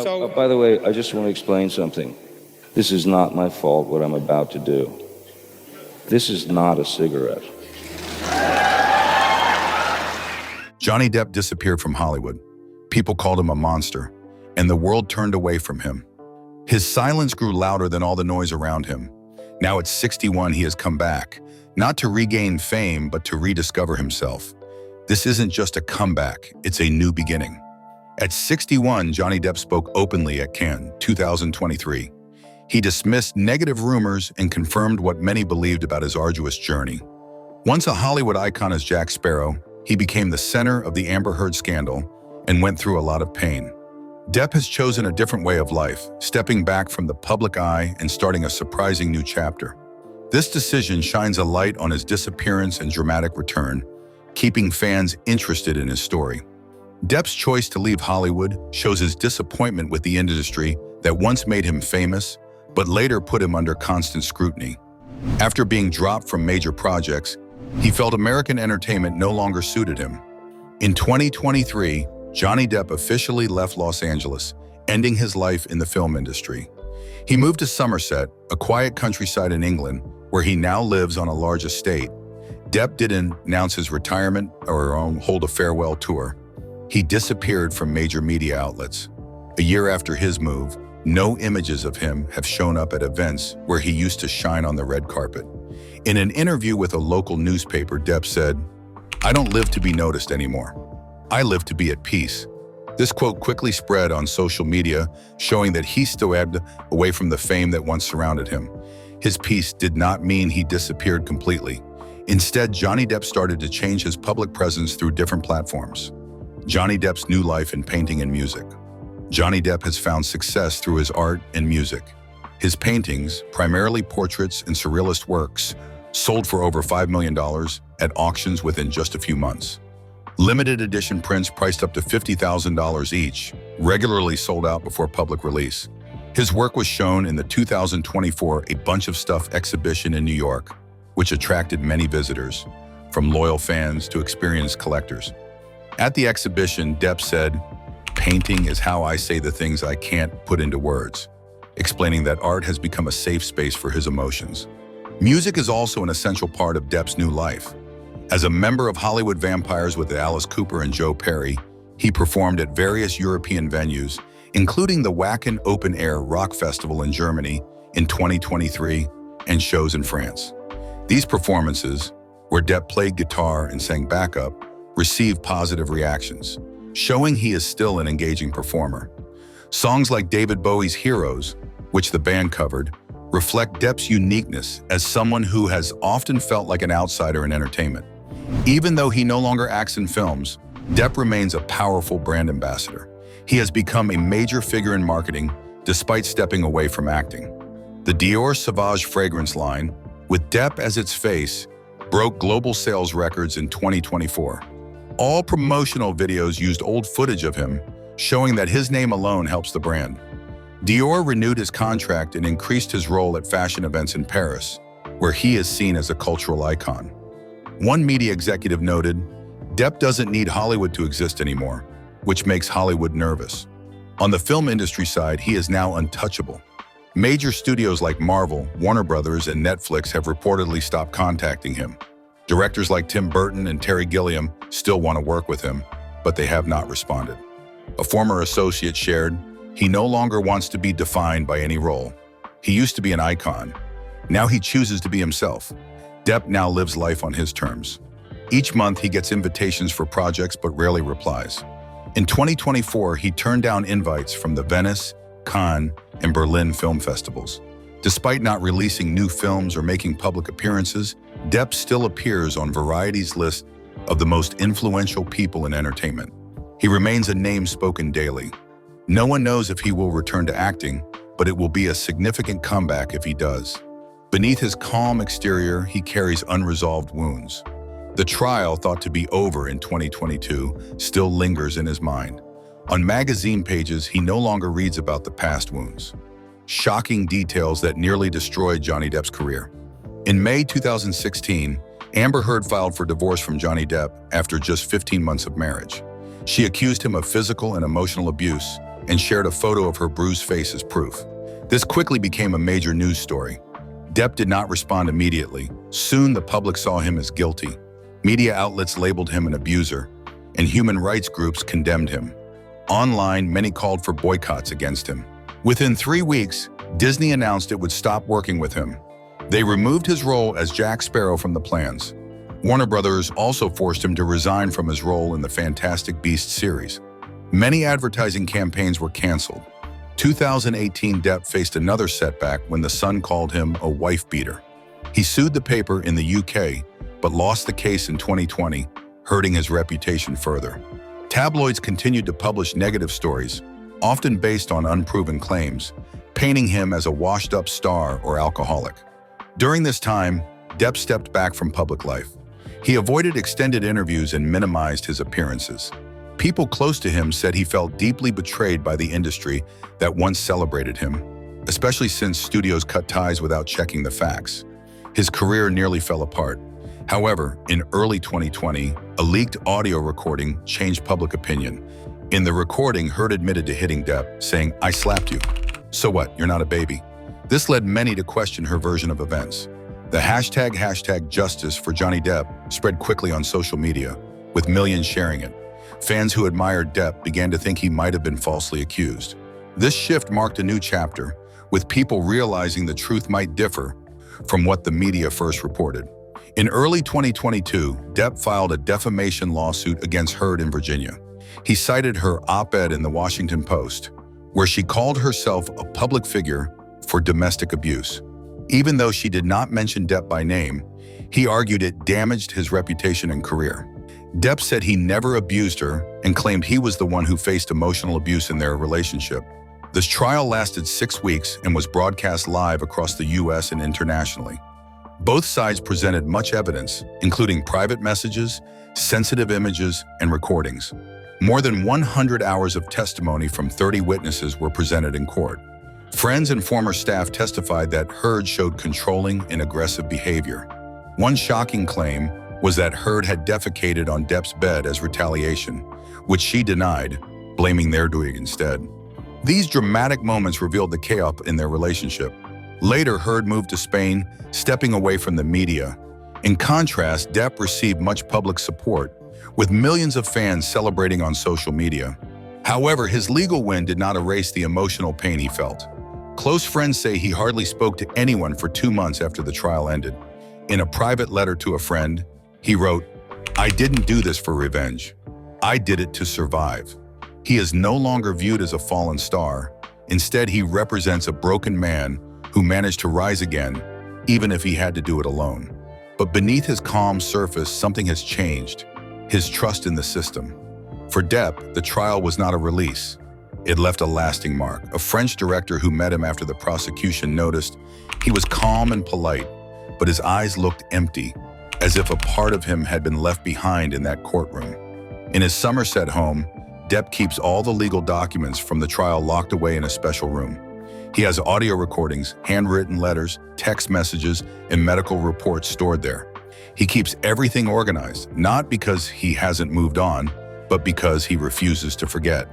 By the way, I just want to explain something. This is not my fault, what I'm about to do. This is not a cigarette. Johnny Depp disappeared from Hollywood. People called him a monster, and the world turned away from him. His silence grew louder than all the noise around him. Now at 61, he has come back, not to regain fame, but to rediscover himself. This isn't just a comeback, it's a new beginning. At 61, Johnny Depp spoke openly at Cannes, 2023. He dismissed negative rumors and confirmed what many believed about his arduous journey. Once a Hollywood icon as Jack Sparrow, he became the center of the Amber Heard scandal and went through a lot of pain. Depp has chosen a different way of life, stepping back from the public eye and starting a surprising new chapter. This decision shines a light on his disappearance and dramatic return, keeping fans interested in his story. Depp's choice to leave Hollywood shows his disappointment with the industry that once made him famous, but later put him under constant scrutiny. After being dropped from major projects, he felt American entertainment no longer suited him. In 2023, Johnny Depp officially left Los Angeles, ending his life in the film industry. He moved to Somerset, a quiet countryside in England, where he now lives on a large estate. Depp didn't announce his retirement or hold a farewell tour. He disappeared from major media outlets. A year after his move, no images of him have shown up at events where he used to shine on the red carpet. In an interview with a local newspaper, Depp said, "I don't live to be noticed anymore. I live to be at peace." This quote quickly spread on social media, showing that he still ebbed away from the fame that once surrounded him. His peace did not mean he disappeared completely. Instead, Johnny Depp started to change his public presence through different platforms. Johnny Depp's new life in painting and music. Johnny Depp has found success through his art and music. His paintings, primarily portraits and surrealist works, sold for over $5 million at auctions within just a few months. Limited edition prints priced up to $50,000 each, regularly sold out before public release. His work was shown in the 2024 A Bunch of Stuff exhibition in New York, which attracted many visitors, from loyal fans to experienced collectors. At the exhibition, Depp said, "Painting is how I say the things I can't put into words," explaining that art has become a safe space for his emotions. Music is also an essential part of Depp's new life. As a member of Hollywood Vampires with Alice Cooper and Joe Perry, he performed at various European venues, including the Wacken Open Air Rock Festival in Germany in 2023 and shows in France. These performances, where Depp played guitar and sang backup, received positive reactions, showing he is still an engaging performer. Songs like David Bowie's Heroes, which the band covered, reflect Depp's uniqueness as someone who has often felt like an outsider in entertainment. Even though he no longer acts in films, Depp remains a powerful brand ambassador. He has become a major figure in marketing despite stepping away from acting. The Dior Sauvage fragrance line, with Depp as its face, broke global sales records in 2024. All promotional videos used old footage of him, showing that his name alone helps the brand. Dior renewed his contract and increased his role at fashion events in Paris, where he is seen as a cultural icon. One media executive noted, "Depp doesn't need Hollywood to exist anymore, which makes Hollywood nervous." On the film industry side, he is now untouchable. Major studios like Marvel, Warner Brothers, and Netflix have reportedly stopped contacting him. Directors like Tim Burton and Terry Gilliam still want to work with him, but they have not responded. A former associate shared, "He no longer wants to be defined by any role. He used to be an icon. Now he chooses to be himself." Depp now lives life on his terms. Each month he gets invitations for projects but rarely replies. In 2024, he turned down invites from the Venice, Cannes, and Berlin film festivals. Despite not releasing new films or making public appearances, Depp still appears on Variety's list of the most influential people in entertainment. He remains a name spoken daily. No one knows if he will return to acting, but it will be a significant comeback if he does. Beneath his calm exterior, he carries unresolved wounds. The trial, thought to be over in 2022, still lingers in his mind. On magazine pages, he no longer reads about the past wounds. Shocking details that nearly destroyed Johnny Depp's career. In May 2016, Amber Heard filed for divorce from Johnny Depp after just 15 months of marriage. She accused him of physical and emotional abuse, and shared a photo of her bruised face as proof. This quickly became a major news story. Depp did not respond immediately. Soon, the public saw him as guilty. Media outlets labeled him an abuser, and human rights groups condemned him. Online, many called for boycotts against him. Within 3 weeks, Disney announced it would stop working with him. They removed his role as Jack Sparrow from the plans. Warner Brothers also forced him to resign from his role in the Fantastic Beasts series. Many advertising campaigns were canceled. 2018, Depp faced another setback when The Sun called him a wife-beater. He sued the paper in the UK, but lost the case in 2020, hurting his reputation further. Tabloids continued to publish negative stories, often based on unproven claims, painting him as a washed-up star or alcoholic. During this time, Depp stepped back from public life. He avoided extended interviews and minimized his appearances. People close to him said he felt deeply betrayed by the industry that once celebrated him, especially since studios cut ties without checking the facts. His career nearly fell apart. However, in early 2020, a leaked audio recording changed public opinion. In the recording, Heard admitted to hitting Depp, saying, "I slapped you. So what, you're not a baby." This led many to question her version of events. The hashtag justice for Johnny Depp spread quickly on social media, with millions sharing it. Fans who admired Depp began to think he might have been falsely accused. This shift marked a new chapter, with people realizing the truth might differ from what the media first reported. In early 2022, Depp filed a defamation lawsuit against Heard in Virginia. He cited her op-ed in the Washington Post, where she called herself a public figure for domestic abuse. Even though she did not mention Depp by name, he argued it damaged his reputation and career. Depp said he never abused her and claimed he was the one who faced emotional abuse in their relationship. This trial lasted 6 weeks and was broadcast live across the US and internationally. Both sides presented much evidence, including private messages, sensitive images, and recordings. More than 100 hours of testimony from 30 witnesses were presented in court. Friends and former staff testified that Heard showed controlling and aggressive behavior. One shocking claim was that Heard had defecated on Depp's bed as retaliation, which she denied, blaming their doing instead. These dramatic moments revealed the chaos in their relationship. Later, Heard moved to Spain, stepping away from the media. In contrast, Depp received much public support, with millions of fans celebrating on social media. However, his legal win did not erase the emotional pain he felt. Close friends say he hardly spoke to anyone for 2 months after the trial ended. In a private letter to a friend, he wrote, "I didn't do this for revenge. I did it to survive." He is no longer viewed as a fallen star. Instead, he represents a broken man who managed to rise again, even if he had to do it alone. But beneath his calm surface, something has changed: his trust in the system. For Depp, the trial was not a release. It left a lasting mark. A French director who met him after the prosecution noticed he was calm and polite, but his eyes looked empty, as if a part of him had been left behind in that courtroom. In his Somerset home, Depp keeps all the legal documents from the trial locked away in a special room. He has audio recordings, handwritten letters, text messages, and medical reports stored there. He keeps everything organized, not because he hasn't moved on, but because he refuses to forget.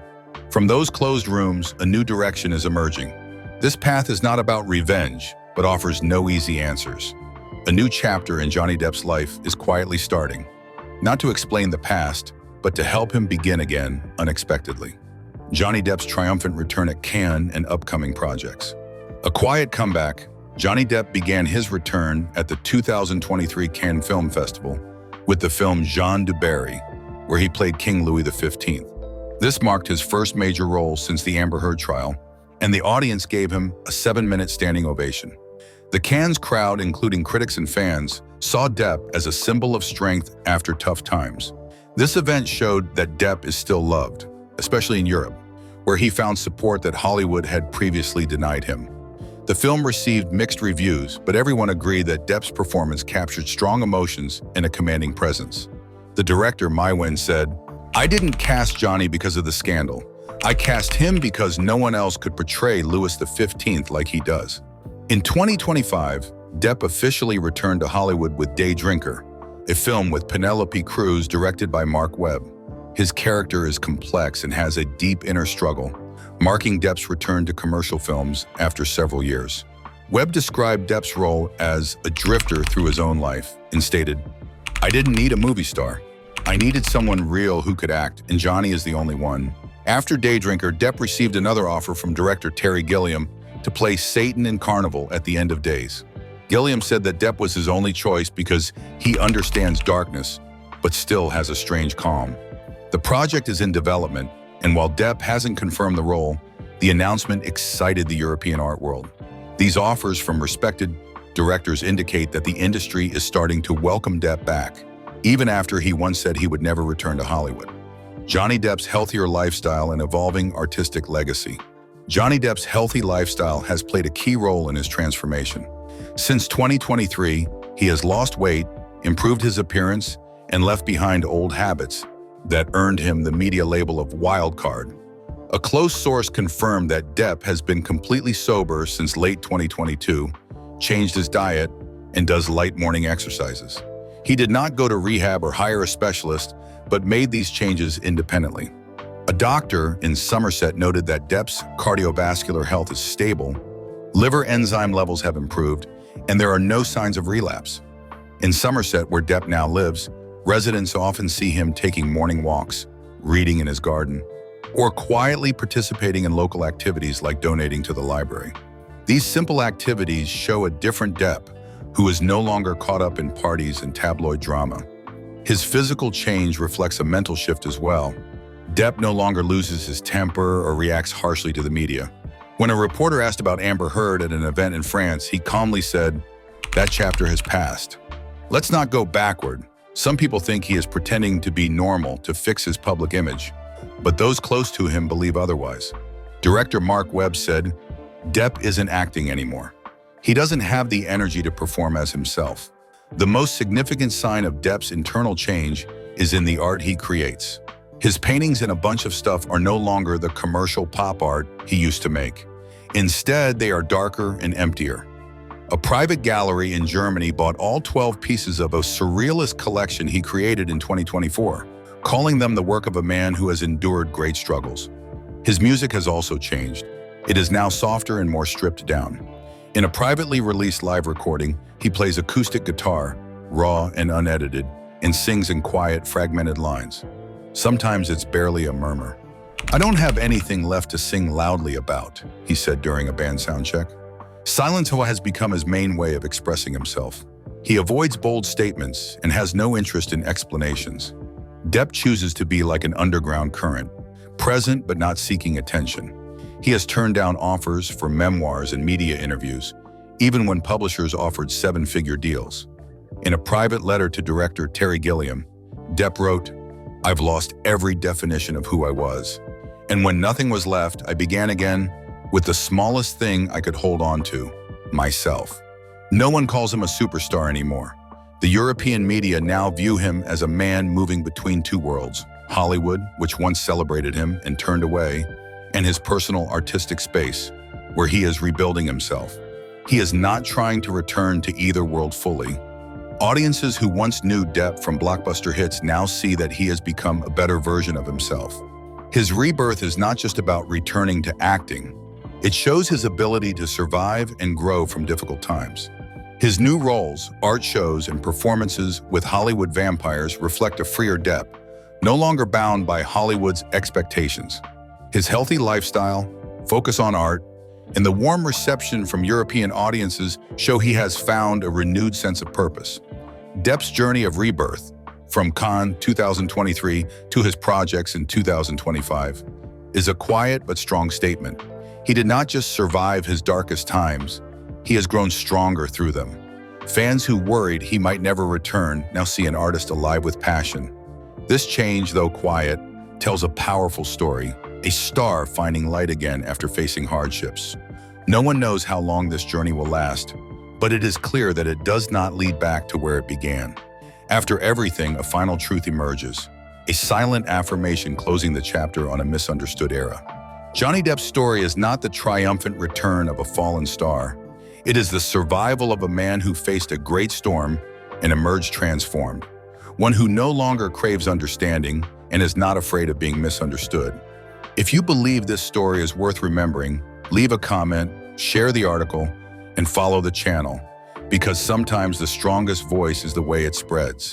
From those closed rooms, a new direction is emerging. This path is not about revenge, but offers no easy answers. A new chapter in Johnny Depp's life is quietly starting, not to explain the past, but to help him begin again unexpectedly. Johnny Depp's triumphant return at Cannes and upcoming projects. A quiet comeback, Johnny Depp began his return at the 2023 Cannes Film Festival with the film Jean du Barry, where he played King Louis XV. This marked his first major role since the Amber Heard trial, and the audience gave him a 7-minute standing ovation. The Cannes crowd, including critics and fans, saw Depp as a symbol of strength after tough times. This event showed that Depp is still loved, especially in Europe, where he found support that Hollywood had previously denied him. The film received mixed reviews, but everyone agreed that Depp's performance captured strong emotions and a commanding presence. The director, Mai Wen, said, "I didn't cast Johnny because of the scandal. I cast him because no one else could portray Louis XV like he does." In 2025, Depp officially returned to Hollywood with Day Drinker, a film with Penelope Cruz directed by Mark Webb. His character is complex and has a deep inner struggle, marking Depp's return to commercial films after several years. Webb described Depp's role as a drifter through his own life and stated, "I didn't need a movie star. I needed someone real who could act, and Johnny is the only one." After Daydrinker, Depp received another offer from director Terry Gilliam to play Satan in Carnival at the End of Days. Gilliam said that Depp was his only choice because he understands darkness, but still has a strange calm. The project is in development, and while Depp hasn't confirmed the role, the announcement excited the European art world. These offers from respected directors indicate that the industry is starting to welcome Depp back, even after he once said he would never return to Hollywood. Johnny Depp's healthier lifestyle and evolving artistic legacy. Johnny Depp's healthy lifestyle has played a key role in his transformation. Since 2023, he has lost weight, improved his appearance, and left behind old habits that earned him the media label of wild card. A close source confirmed that Depp has been completely sober since late 2022, changed his diet, and does light morning exercises. He did not go to rehab or hire a specialist, but made these changes independently. A doctor in Somerset noted that Depp's cardiovascular health is stable, liver enzyme levels have improved, and there are no signs of relapse. In Somerset, where Depp now lives, residents often see him taking morning walks, reading in his garden, or quietly participating in local activities like donating to the library. These simple activities show a different Depp, who is no longer caught up in parties and tabloid drama. His physical change reflects a mental shift as well. Depp no longer loses his temper or reacts harshly to the media. When a reporter asked about Amber Heard at an event in France, he calmly said, "That chapter has passed." Let's not go backward. Some people think he is pretending to be normal to fix his public image, but those close to him believe otherwise. Director Mark Webb said, "Depp isn't acting anymore. He doesn't have the energy to perform as himself. The most significant sign of Depp's internal change is in the art he creates. His paintings and a bunch of stuff are no longer the commercial pop art he used to make. Instead, they are darker and emptier." A private gallery in Germany bought all 12 pieces of a surrealist collection he created in 2024, calling them the work of a man who has endured great struggles. His music has also changed. It is now softer and more stripped down. In a privately released live recording, he plays acoustic guitar, raw and unedited, and sings in quiet, fragmented lines. Sometimes it's barely a murmur. "I don't have anything left to sing loudly about," he said during a band soundcheck. Silence has become his main way of expressing himself. He avoids bold statements and has no interest in explanations. Depp chooses to be like an underground current, present but not seeking attention. He has turned down offers for memoirs and media interviews, even when publishers offered seven-figure deals. In a private letter to director Terry Gilliam, Depp wrote, "I've lost every definition of who I was. And when nothing was left, I began again with the smallest thing I could hold on to, myself." No one calls him a superstar anymore. The European media now view him as a man moving between two worlds, Hollywood, which once celebrated him and turned away, and his personal artistic space, where he is rebuilding himself. He is not trying to return to either world fully. Audiences who once knew Depp from blockbuster hits now see that he has become a better version of himself. His rebirth is not just about returning to acting. It shows his ability to survive and grow from difficult times. His new roles, art shows, and performances with Hollywood vampires reflect a freer Depp, no longer bound by Hollywood's expectations. His healthy lifestyle, focus on art, and the warm reception from European audiences show he has found a renewed sense of purpose. Depp's journey of rebirth, from Cannes 2023 to his projects in 2025, is a quiet but strong statement. He did not just survive his darkest times, he has grown stronger through them. Fans who worried he might never return now see an artist alive with passion. This change, though quiet, tells a powerful story, a star finding light again after facing hardships. No one knows how long this journey will last, but it is clear that it does not lead back to where it began. After everything, a final truth emerges, a silent affirmation closing the chapter on a misunderstood era. Johnny Depp's story is not the triumphant return of a fallen star. It is the survival of a man who faced a great storm and emerged transformed, one who no longer craves understanding and is not afraid of being misunderstood. If you believe this story is worth remembering, leave a comment, share the article, and follow the channel, because sometimes the strongest voice is the way it spreads.